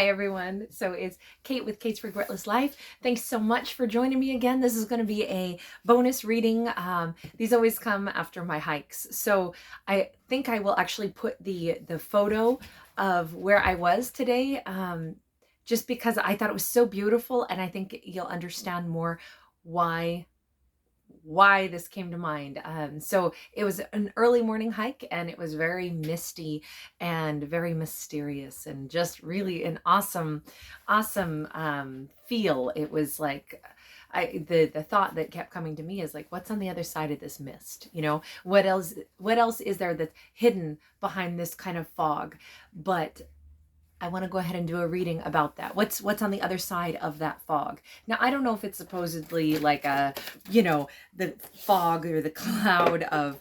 Hi everyone. So it's Kate with Kate's Regretless Life. Thanks so much for joining me again. This is going to be a bonus reading. These always come after my hikes. So I think I will actually put the photo of where I was today, just because I thought it was so beautiful, and I think you'll understand more why this came to mind. So it was an early morning hike, and it was very misty and very mysterious, and just really an awesome feel. It was like the thought that kept coming to me is like, what's on the other side of this mist? You know, what else is there that's hidden behind this kind of fog? But I want to go ahead and do a reading about that. What's on the other side of that fog? Now, I don't know if it's supposedly like a, the fog or the cloud of,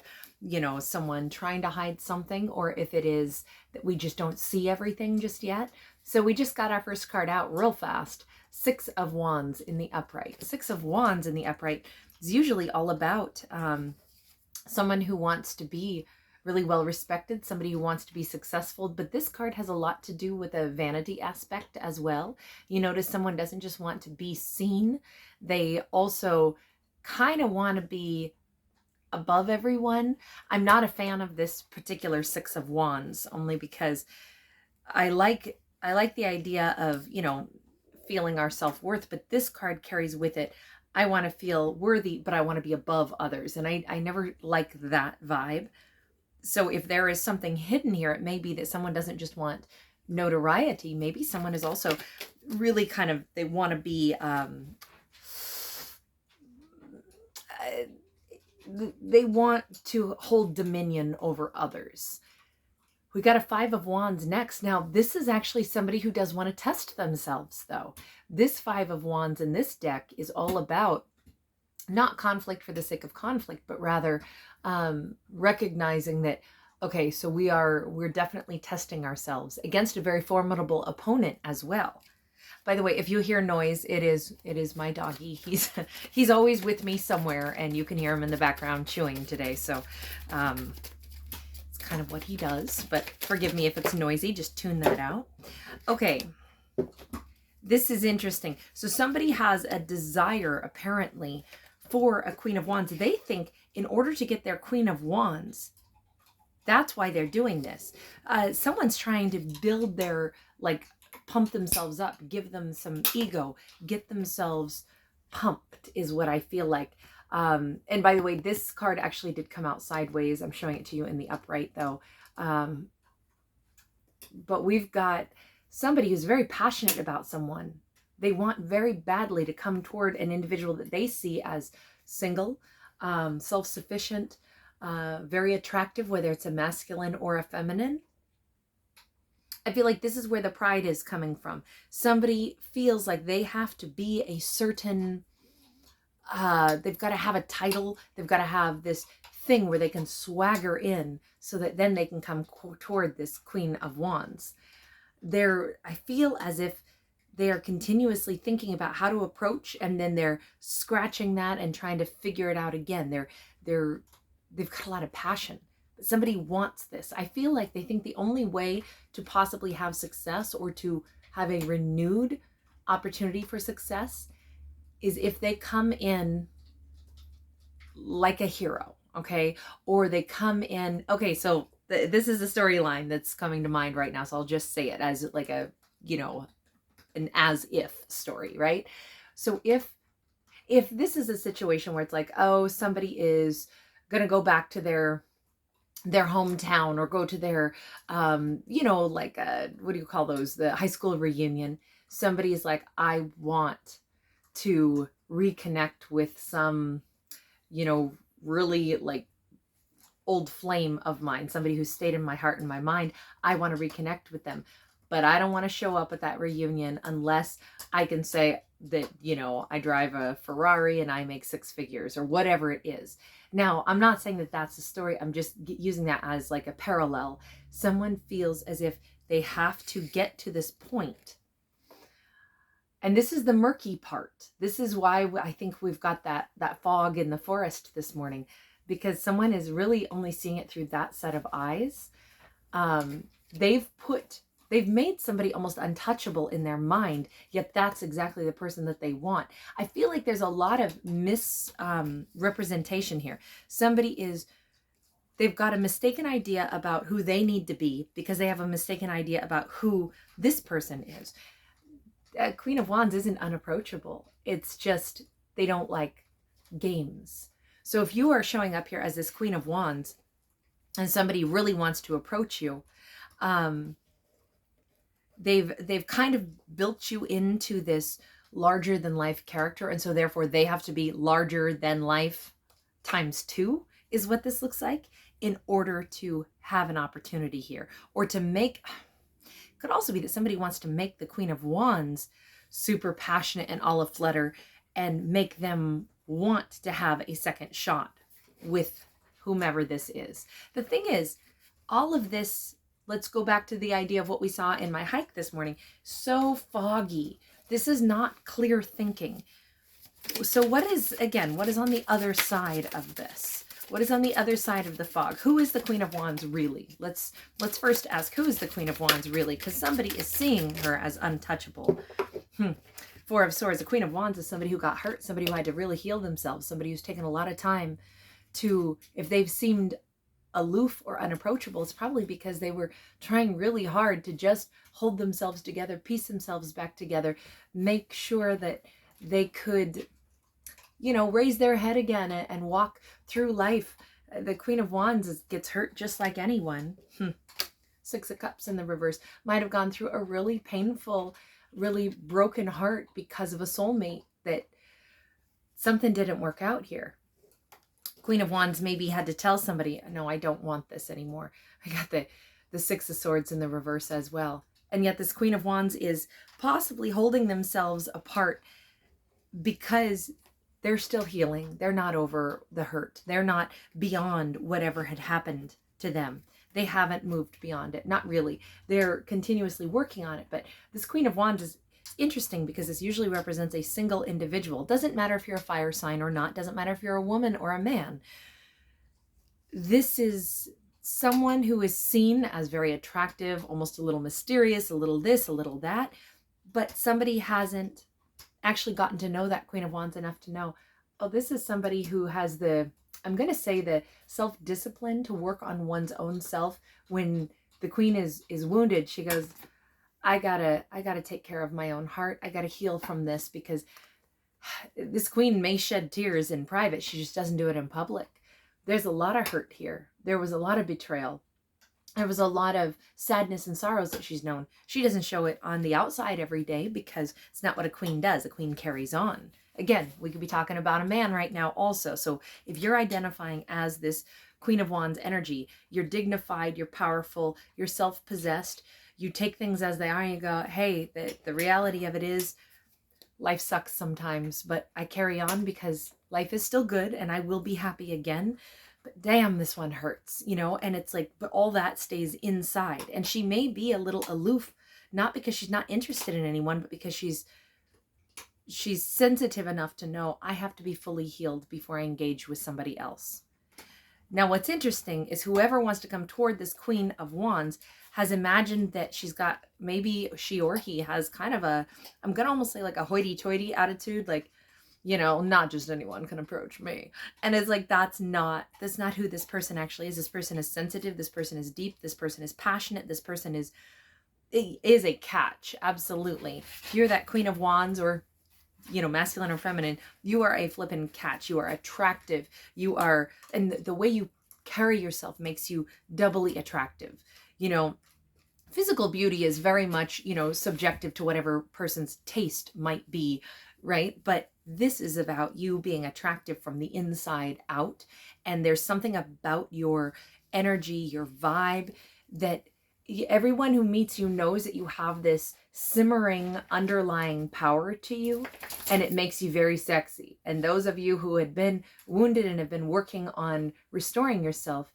someone trying to hide something, or if it is that we just don't see everything just yet. So we just got our first card out real fast. 6 of Wands in the upright. 6 of Wands in the upright is usually all about someone who wants to be really well respected, somebody who wants to be successful, but this card has a lot to do with a vanity aspect as well. You notice someone doesn't just want to be seen, they also kind of want to be above everyone. I'm not a fan of this particular 6 of Wands, only because I like the idea of, feeling our self-worth, but this card carries with it, I want to feel worthy, but I want to be above others, and I never like that vibe. So if there is something hidden here, it may be that someone doesn't just want notoriety. Maybe someone is also really kind of, they want to be, they want to hold dominion over others. We got a 5 of Wands next. Now, this is actually somebody who does want to test themselves, though. This 5 of Wands in this deck is all about not conflict for the sake of conflict, but rather recognizing that, okay, so we're definitely testing ourselves against a very formidable opponent as well. By the way, if you hear noise, it is my doggy. He's always with me somewhere, and you can hear him in the background chewing today. So it's kind of what he does, but forgive me if it's noisy, just tune that out. Okay. This is interesting. So somebody has a desire, apparently, for a Queen of Wands. They think in order to get their Queen of Wands, that's why they're doing this. Someone's trying to build their, pump themselves up, give them some ego, get themselves pumped is what I feel like. And by the way, this card actually did come out sideways. I'm showing it to you in the upright though. But we've got somebody who's very passionate about someone. They want very badly to come toward an individual that they see as single, self-sufficient, very attractive, whether it's a masculine or a feminine. I feel like this is where the pride is coming from. Somebody feels like they have to be a certain, they've got to have a title, they've got to have this thing where they can swagger in so that then they can come toward this Queen of Wands. I feel as if they are continuously thinking about how to approach, and then they're scratching that and trying to figure it out again. They've got a lot of passion, but somebody wants this. I feel like they think the only way to possibly have success, or to have a renewed opportunity for success, is if they come in like a hero, okay? Or they come in, okay, so this is a storyline that's coming to mind right now, so I'll just say it as like a, an as if story, right? So if this is a situation where it's like, oh, somebody is gonna go back to their hometown, or go to their what do you call those, the high school reunion. Somebody is like, I want to reconnect with some really old flame of mine, somebody who stayed in my heart and my mind. I want to reconnect with them, but I don't want to show up at that reunion unless I can say that, I drive a Ferrari and I make 6 figures, or whatever it is. Now, I'm not saying that that's the story. I'm just using that as like a parallel. Someone feels as if they have to get to this point. And this is the murky part. This is why I think we've got that fog in the forest this morning, because someone is really only seeing it through that set of eyes. They've put They've made somebody almost untouchable in their mind, yet that's exactly the person that they want. I feel like there's a lot of misrepresentation here. They've got a mistaken idea about who they need to be because they have a mistaken idea about who this person is. Queen of Wands isn't unapproachable. It's just they don't like games. So if you are showing up here as this Queen of Wands and somebody really wants to approach you, they've kind of built you into this larger than life character, and so therefore they have to be larger than life times 2 is what this looks like in order to have an opportunity here, or to make, could also be that somebody wants to make the Queen of Wands super passionate and all aflutter and make them want to have a second shot with whomever this is. The thing is, all of this, let's go back to the idea of what we saw in my hike this morning. So foggy. This is not clear thinking. So what is on the other side of this? What is on the other side of the fog? Who is the Queen of Wands really? Let's first ask, who is the Queen of Wands really? Because somebody is seeing her as untouchable. Four of Swords. The Queen of Wands is somebody who got hurt, somebody who had to really heal themselves, somebody who's taken a lot of time to, if they've seemed aloof or unapproachable, it's probably because they were trying really hard to just hold themselves together, piece themselves back together, make sure that they could, raise their head again and walk through life. The Queen of Wands gets hurt just like anyone. 6 of Cups in the reverse. Might have gone through a really painful, really broken heart because of a soulmate, that something didn't work out here. Queen of Wands maybe had to tell somebody, no, I don't want this anymore. I got the 6 of Swords in the reverse as well. And yet this Queen of Wands is possibly holding themselves apart because they're still healing. They're not over the hurt. They're not beyond whatever had happened to them. They haven't moved beyond it. Not really. They're continuously working on it. But this Queen of Wands is interesting because this usually represents a single individual. Doesn't matter if you're a fire sign or not. Doesn't matter if you're a woman or a man. This is someone who is seen as very attractive, almost a little mysterious, a little this, a little that. But somebody hasn't actually gotten to know that Queen of Wands enough to know, oh, this is somebody who has the self-discipline to work on one's own self. When the Queen is wounded, she goes, I gotta take care of my own heart. I gotta heal from this, because this Queen may shed tears in private. She just doesn't do it in public. There's a lot of hurt here. There was a lot of betrayal. There was a lot of sadness and sorrows that she's known. She doesn't show it on the outside every day because it's not what a queen does. A queen carries on. Again, we could be talking about a man right now also. So if you're identifying as this Queen of Wands energy, you're dignified, you're powerful, you're self-possessed, you take things as they are and you go, hey, the reality of it is life sucks sometimes, but I carry on because life is still good and I will be happy again. But damn, this one hurts, and it's like, but all that stays inside. And she may be a little aloof, not because she's not interested in anyone, but because she's sensitive enough to know I have to be fully healed before I engage with somebody else. Now, what's interesting is whoever wants to come toward this Queen of Wands has imagined that she's got, maybe she or he has kind of a, I'm going to almost say like a hoity-toity attitude, like, not just anyone can approach me. And it's like, that's not who this person actually is. This person is sensitive. This person is deep. This person is passionate. This person is a catch. Absolutely. If you're that Queen of Wands, or, masculine or feminine, you are a flippin' catch. You are attractive. You are, and the way you carry yourself makes you doubly attractive. Physical beauty is very much, subjective to whatever person's taste might be, right? But this is about you being attractive from the inside out. And there's something about your energy, your vibe, that everyone who meets you knows that you have this simmering underlying power to you, and it makes you very sexy. And those of you who had been wounded and have been working on restoring yourself,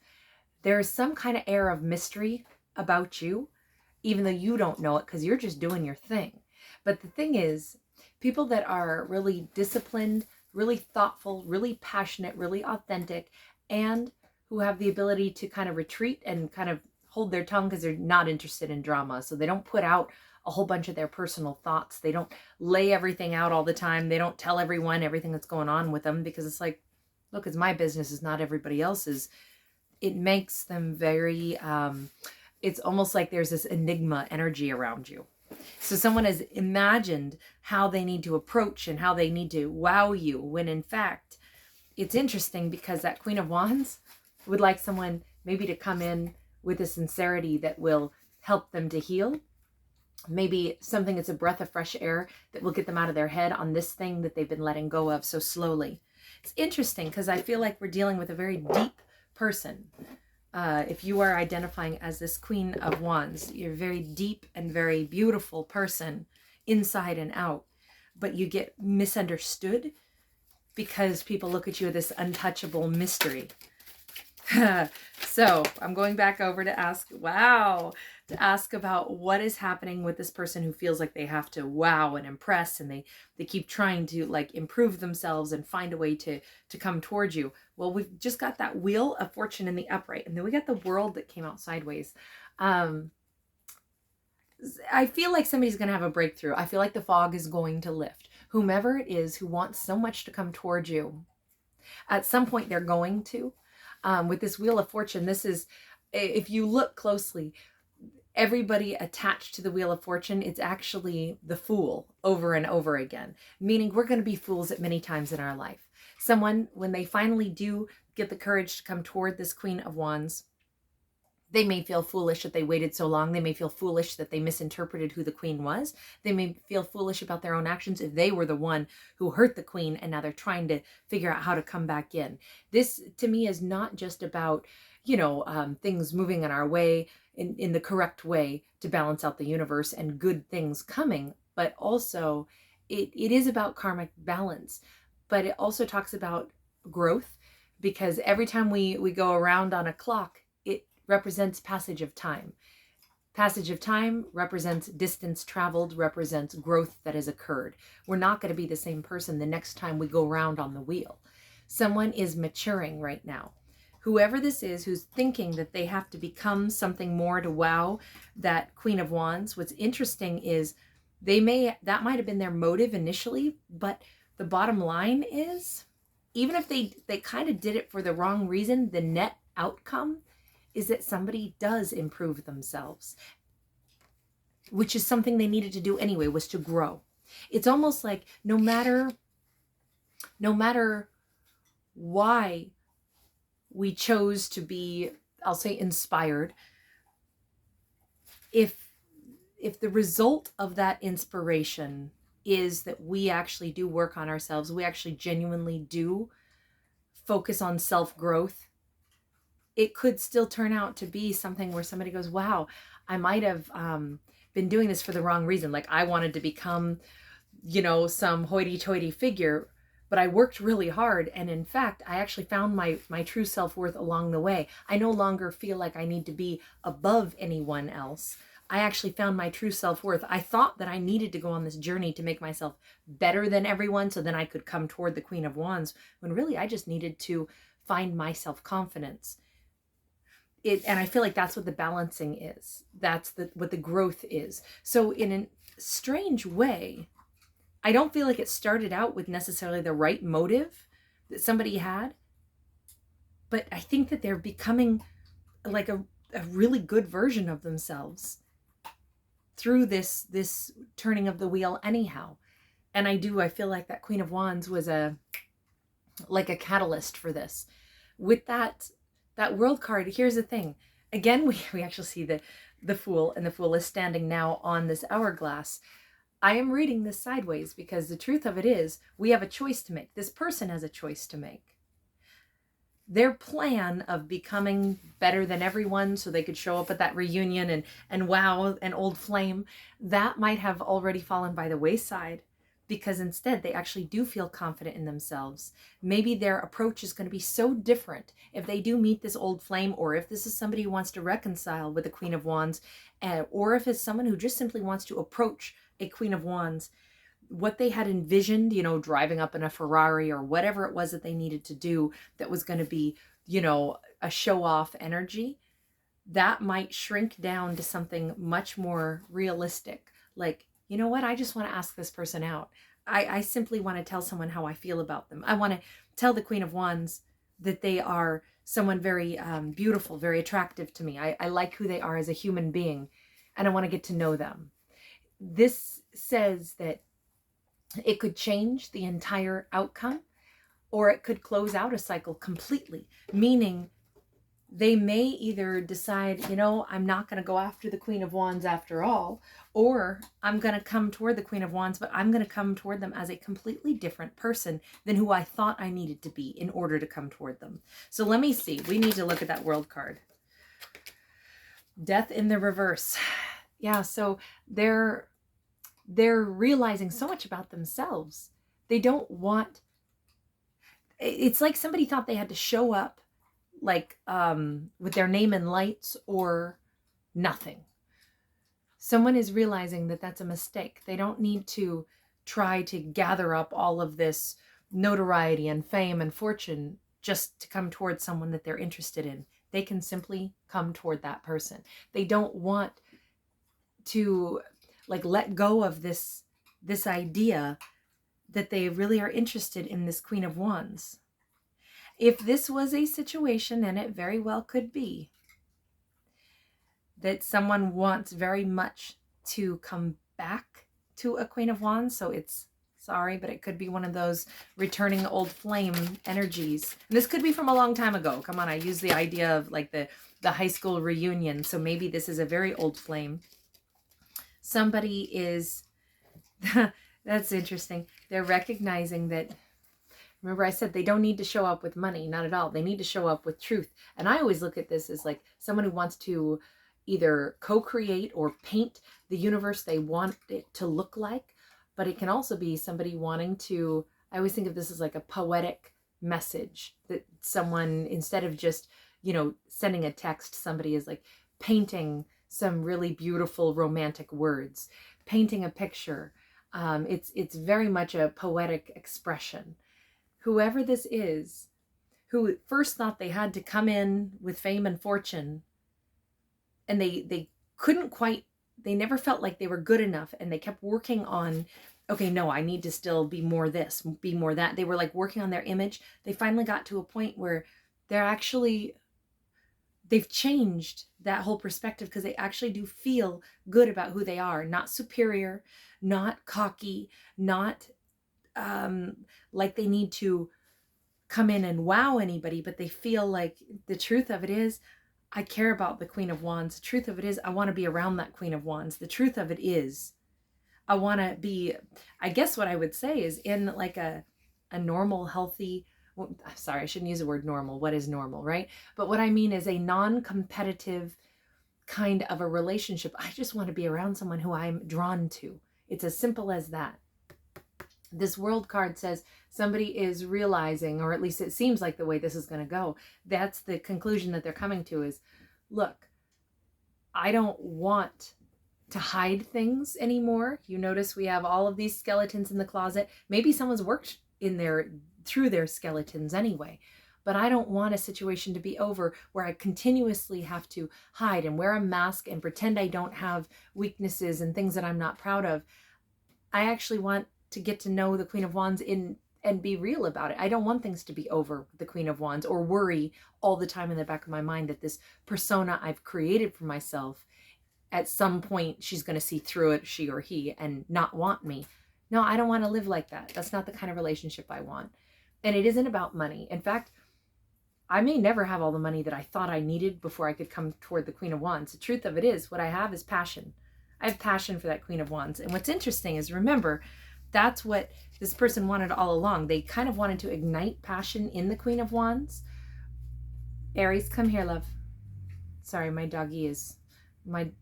there is some kind of air of mystery about you, even though you don't know it because you're just doing your thing. But the thing is, people that are really disciplined, really thoughtful, really passionate, really authentic, and who have the ability to kind of retreat and kind of hold their tongue because they're not interested in drama. So they don't put out a whole bunch of their personal thoughts. They don't lay everything out all the time. They don't tell everyone everything that's going on with them, because it's like, look, it's my business, it's not everybody else's. It makes them very, it's almost like there's this enigma energy around you. So someone has imagined how they need to approach and how they need to wow you, when in fact, it's interesting because that Queen of Wands would like someone maybe to come in with a sincerity that will help them to heal. Maybe something that's a breath of fresh air that will get them out of their head on this thing that they've been letting go of so slowly. It's interesting because I feel like we're dealing with a very deep person. If you are identifying as this Queen of Wands, you're a very deep and very beautiful person inside and out, but you get misunderstood because people look at you as this untouchable mystery. So I'm going back over to ask, to ask about what is happening with this person who feels like they have to wow and impress, and they keep trying to like improve themselves and find a way to come towards you. Well, we've just got that Wheel of Fortune in the upright, and then we got the World that came out sideways. I feel like somebody's going to have a breakthrough. I feel like the fog is going to lift. Whomever it is who wants so much to come towards you, at some point they're going to. With this Wheel of Fortune, this is, if you look closely, everybody attached to the Wheel of Fortune, it's actually the Fool over and over again. Meaning we're going to be fools at many times in our life. Someone, when they finally do get the courage to come toward this Queen of Wands, they may feel foolish that they waited so long. They may feel foolish that they misinterpreted who the Queen was. They may feel foolish about their own actions if they were the one who hurt the Queen and now they're trying to figure out how to come back in. This, to me, is not just about, things moving in our way, in the correct way to balance out the universe and good things coming, but also it is about karmic balance. But it also talks about growth, because every time we go around on a clock, it represents passage of time. Passage of time represents distance traveled, represents growth that has occurred. We're not going to be the same person the next time we go around on the wheel. Someone is maturing right now. Whoever this is who's thinking that they have to become something more to wow that Queen of Wands, what's interesting is that might have been their motive initially, but the bottom line is, even if they kind of did it for the wrong reason, the net outcome is that somebody does improve themselves, which is something they needed to do anyway, was to grow. It's almost like no matter why we chose to be, I'll say, inspired, if the result of that inspiration is that we actually do work on ourselves, we actually genuinely do focus on self-growth, it could still turn out to be something where somebody goes, wow, I might have been doing this for the wrong reason. Like I wanted to become, some hoity-toity figure, but I worked really hard. And in fact, I actually found my true self-worth along the way. I no longer feel like I need to be above anyone else. I actually found my true self-worth. I thought that I needed to go on this journey to make myself better than everyone so then I could come toward the Queen of Wands, when really I just needed to find my self-confidence. And I feel like that's what the balancing is. That's what the growth is. So in a strange way, I don't feel like it started out with necessarily the right motive that somebody had, but I think that they're becoming like a really good version of themselves through this turning of the wheel anyhow. And I feel like that Queen of Wands was like a catalyst for this. With that World card, here's the thing. Again, we actually see the Fool, and the Fool is standing now on this hourglass. I am reading this sideways because the truth of it is we have a choice to make. This person has a choice to make. Their plan of becoming better than everyone so they could show up at that reunion and wow an old flame, that might have already fallen by the wayside, because instead they actually do feel confident in themselves. Maybe their approach is going to be so different if they do meet this old flame, or if this is somebody who wants to reconcile with the Queen of Wands, or if it's someone who just simply wants to approach a Queen of Wands. What they had envisioned, driving up in a Ferrari or whatever it was that they needed to do that was going to be, a show-off energy, that might shrink down to something much more realistic. Like, you know what? I just want to ask this person out. I simply want to tell someone how I feel about them. I want to tell the Queen of Wands that they are someone very beautiful, very attractive to me. I like who they are as a human being, and I want to get to know them. This says that it could change the entire outcome, or it could close out a cycle completely, meaning they may either decide, you know, I'm not going to go after the Queen of Wands after all, or I'm going to come toward the Queen of Wands, but I'm going to come toward them as a completely different person than who I thought I needed to be in order to come toward them. So let me see. We need to look at that World card. Death in the reverse. Yeah, so they're realizing so much about themselves. They don't want, it's like somebody thought they had to show up like with their name in lights or nothing. Someone is realizing that that's a mistake. They don't need to try to gather up all of this notoriety and fame and fortune just to come towards someone that they're interested in. They can simply come toward that person. They don't want to like let go of this idea that they really are interested in this Queen of Wands. If this was a situation, and it very well could be, that someone wants very much to come back to a Queen of Wands, so it's, sorry, but it could be one of those returning old flame energies. And this could be from a long time ago. Come on, I use the idea of like the high school reunion, so maybe this is a very old flame. Somebody is, that's interesting, they're recognizing that, remember I said they don't need to show up with money, not at all. They need to show up with truth. And I always look at this as like someone who wants to either co-create or paint the universe they want it to look like, but it can also be somebody wanting to, I always think of this as like a poetic message that someone, instead of just, you know, sending a text, somebody is like painting some really beautiful romantic words, painting a picture. It's very much a poetic expression. Whoever this is, who first thought they had to come in with fame and fortune, and they couldn't quite, they never felt like they were good enough, and they kept working on, okay, no, I need to still be more this, be more that. They were like working on their image. They finally got to a point where they've changed that whole perspective, because they actually do feel good about who they are, not superior, not cocky, not like they need to come in and wow anybody, but they feel like the truth of it is, I care about the Queen of Wands. The truth of it is, I want to be around that Queen of Wands. The truth of it is, I want to be, I guess what I would say is in like a normal, healthy, well, sorry, I shouldn't use the word normal. What is normal, right? But what I mean is a non-competitive kind of a relationship. I just want to be around someone who I'm drawn to. It's as simple as that. This World card says somebody is realizing, or at least it seems like the way this is going to go, that's the conclusion that they're coming to is, look, I don't want to hide things anymore. You notice we have all of these skeletons in the closet. Maybe someone's worked in there through their skeletons anyway. But I don't want a situation to be over where I continuously have to hide and wear a mask and pretend I don't have weaknesses and things that I'm not proud of. I actually want to get to know the Queen of Wands and be real about it. I don't want things to be over with the Queen of Wands, or worry all the time in the back of my mind that this persona I've created for myself, at some point she's going to see through it, she or he, and not want me. No, I don't want to live like that. That's not the kind of relationship I want. And it isn't about money. In fact, I may never have all the money that I thought I needed before I could come toward the Queen of Wands. The truth of it is, what I have is passion. I have passion for that Queen of Wands. And what's interesting is, remember, that's what this person wanted all along. They kind of wanted to ignite passion in the Queen of Wands. Aries, come here, love. Sorry, my doggy is,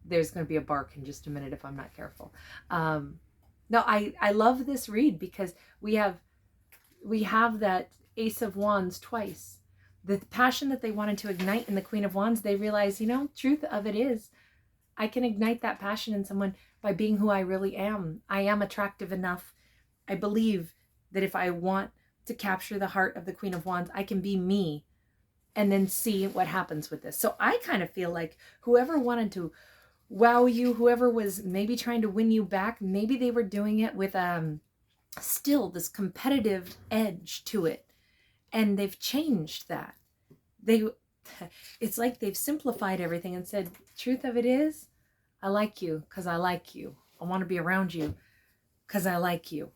there's going to be a bark in just a minute if I'm not careful. No, I love this read because we have that Ace of Wands twice. The passion that they wanted to ignite in the Queen of Wands, they realize, you know, truth of it is, I can ignite that passion in someone by being who I really am. I am attractive enough. I believe that if I want to capture the heart of the Queen of Wands, I can be me and then see what happens with this. So I kind of feel like whoever wanted to wow you, whoever was maybe trying to win you back, maybe they were doing it with still this competitive edge to it, and they've changed that. It's like they've simplified everything and said, truth of it is, I like you because I like you. I want to be around you because I like you.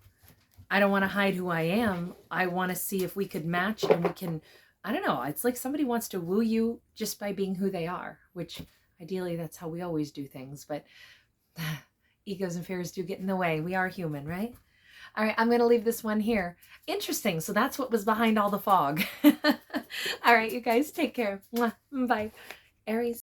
I don't want to hide who I am. I want to see if we could match, and we can, I don't know. It's like somebody wants to woo you just by being who they are, which ideally that's how we always do things. But egos and fears do get in the way. We are human, right? All right, I'm going to leave this one here. Interesting. So that's what was behind all the fog. All right, you guys, take care. Bye. Aries.